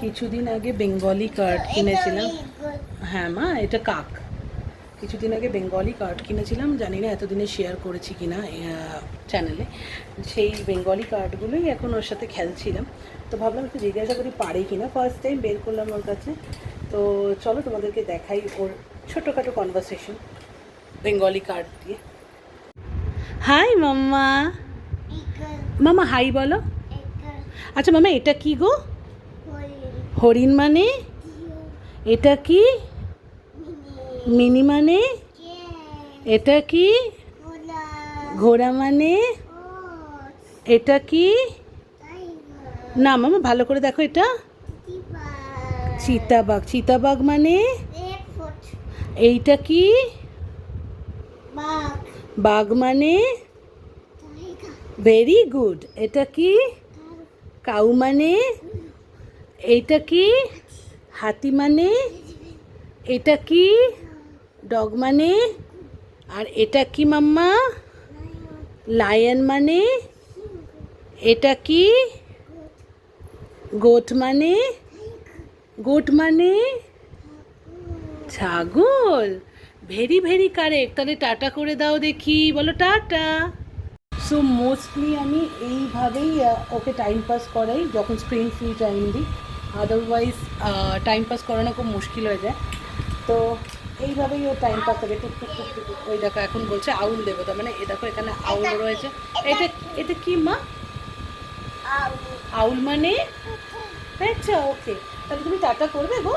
কিছুদিন আগে Bengali card কিনেছিলাম। হ্যাঁ মা, এটা কাক। কিছুদিন আগে বেঙ্গলি কার্ড কিনেছিলাম, জানি না এতদিনে শেয়ার করেছি কিনা চ্যানেলে। সেই বেঙ্গলি কার্ডগুলোই এখন ওর সাথে খেলছিলাম, তো ভাবলাম একটু জিজ্ঞাসা করি পারে কিনা। ফার্স্ট টাইম বের করলাম ওর কাছে, তো চলো তোমাদেরকে দেখাই ওর ছোটোখাটো কনভারসেশন বেঙ্গলি কার্ড দিয়ে। হাই মাম্মা। মামা হাই বলো। আচ্ছা মামা, এটা কি গো? হরিণ মানে? এটা কি? মিনি মানে? এটা কি? ঘোড়া মানে? এটা কি? না মামা, ভালো করে দেখো, এটা চিতাবাঘ। চিতাবাঘ মানে? এইটা কি? বাঘ মানে? Very good. এটা কি? কাউ মানে? এইটা কি? হাতি মানে? এটা কি? ডগ মানে? আর এটা কি মাম্মা? লায়ন মানে? এটা কি? গোট মানে? গোট মানে? ছাগল। Very very correct. তাহলে টাটা করে দাও দেখি, বলো টাটা। সো মোস্টলি আমি এইভাবেই ওকে টাইম পাস করাই যখন স্ক্রিন ফ্রি টাইম দিই, আদারওয়াইজ টাইম পাস করানো খুব মুশকিল হয়ে যায়। তো এইভাবেই ও টাইম পাস হবে। টুক টুক টুক টুক। ওই দেখো এখন বলছে আউল দেবো, তার মানে এ দেখো এখানে আউল রয়েছে। এটা এটা কি মা? আউল মানে? আচ্ছা ওকে, তাহলে তুমি টাটা করবে গো।